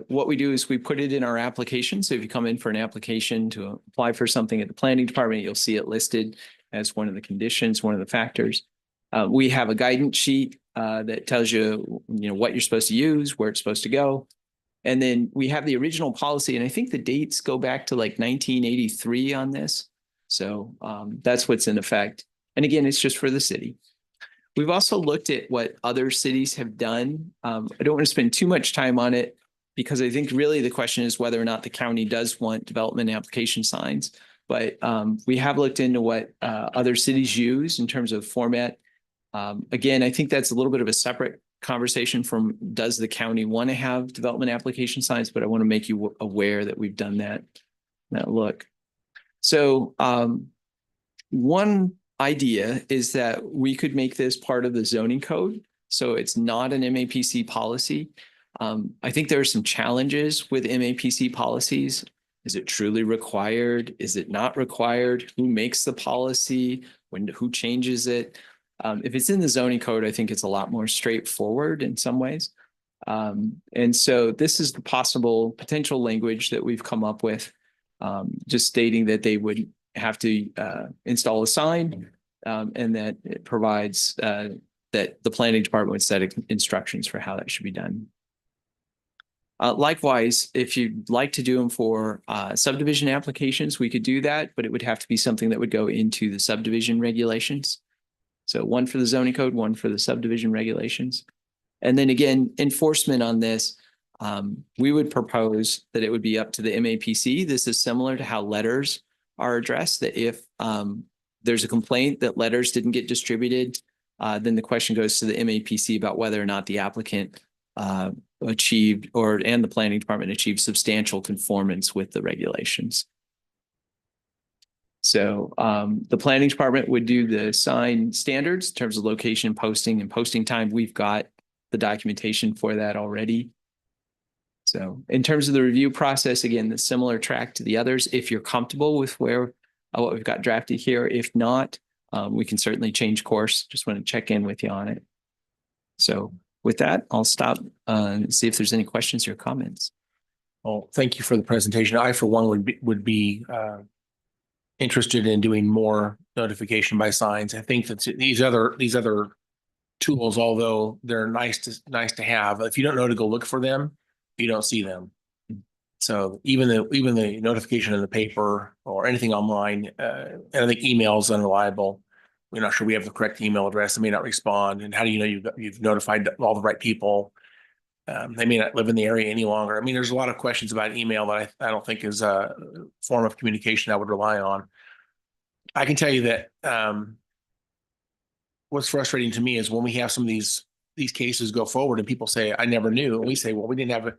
what we do is we put it in our application. So if you come in for an application to apply for something at the planning department, you'll see it listed as one of the conditions, one of the factors. We have a guidance sheet that tells you, what you're supposed to use, where it's supposed to go. And then we have the original policy, and I think the dates go back to like 1983 on this. So that's what's in effect. And again, it's just for the city. We've also looked at what other cities have done. I don't want to spend too much time on it, because I think really the question is whether or not the county does want development application signs. But we have looked into what other cities use in terms of format. Again, I think that's a little bit of a separate conversation from, does the county want to have development application signs? But I want to make you aware that we've done that look. So one idea is that we could make this part of the zoning code. So it's not an MAPC policy. I think there are some challenges with MAPC policies. Is it truly required? Is it not required? Who makes the policy? Who changes it? If it's in the zoning code, I think it's a lot more straightforward in some ways. And so this is the potential language that we've come up with, just stating that they would have to install a sign, and that it provides that the planning department would set instructions for how that should be done. Likewise, if you'd like to do them for subdivision applications, we could do that, but it would have to be something that would go into the subdivision regulations. So one for the zoning code, one for the subdivision regulations. And then again, enforcement on this, we would propose that it would be up to the MAPC. This is similar to how letters are addressed, that if there's a complaint that letters didn't get distributed, then the question goes to the MAPC about whether or not the applicant achieved and the planning department achieved substantial conformance with the regulations. So the planning department would do the sign standards in terms of location, posting, and posting time. We've got the documentation for that already. So in terms of the review process, again, the similar track to the others. If you're comfortable with what we've got drafted here, if not, we can certainly change course. Just want to check in with you on it. So with that, I'll stop and see if there's any questions or comments. Well, thank you for the presentation. I, for one, would be interested in doing more notification by signs. I think that these other tools, although they're nice to have, if you don't know to go look for them, you don't see them. So even the notification in the paper or anything online, and I think email is unreliable. We're not sure we have the correct email address. They may not respond. And how do you know you've notified all the right people? They may not live in the area any longer. I mean, there's a lot of questions about email that I don't think is a form of communication I would rely on. I can tell you that what's frustrating to me is when we have some of these cases go forward and people say, I never knew. And we say, well, we didn't have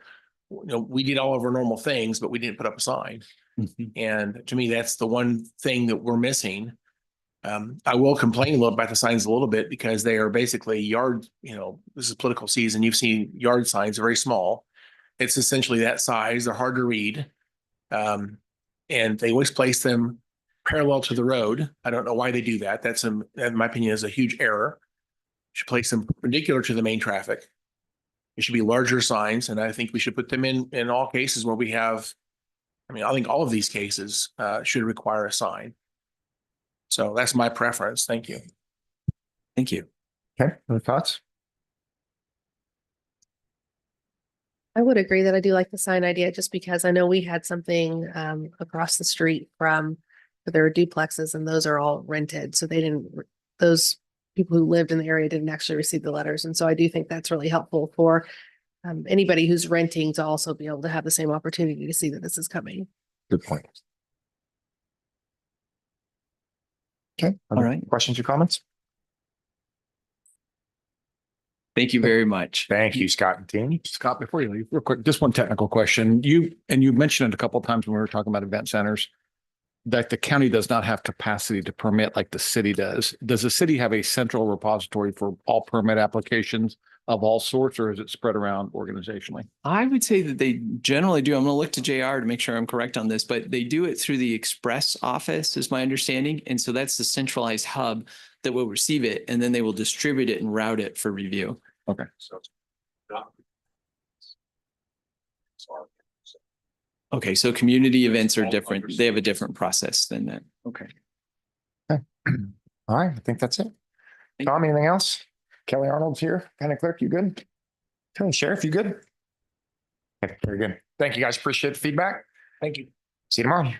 we did all of our normal things, but we didn't put up a sign. Mm-hmm. And to me, that's the one thing that we're missing. I will complain a little about the signs a little bit because they are basically yard, this is political season. You've seen yard signs, very small. It's essentially that size. They're hard to read. And they always place them parallel to the road. I don't know why they do that. That's, in my opinion, is a huge error. You should place them perpendicular to the main traffic. It should be larger signs. And I think we should put them in all cases where we have, I think all of these cases should require a sign. So that's my preference. Thank you. Thank you. Okay, other thoughts? I would agree that I do like the sign idea just because I know we had something across the street from there were duplexes and those are all rented. So those people who lived in the area didn't actually receive the letters. And so I do think that's really helpful for anybody who's renting to also be able to have the same opportunity to see that this is coming. Good point. Okay. All right. Questions or comments? Thank you very much. Thank you, Scott and team. Scott, before you leave, real quick, just one technical question. You mentioned it a couple of times when we were talking about event centers, that the county does not have capacity to permit like the city does. Does the city have a central repository for all permit applications of all sorts, or is it spread around organizationally? I would say that they generally do. I'm going to look to JR to make sure I'm correct on this, but they do it through the express office is my understanding. And so that's the centralized hub that will receive it, and then they will distribute it and route it for review. Okay. Okay, so community events are different. They have a different process than that. Okay. All right, I think that's it. Tom, anything else? Kelly Arnold's here, kind of clerk, you good? County Sheriff, you good? Okay, very good. Thank you guys. Appreciate the feedback. Thank you. See you tomorrow.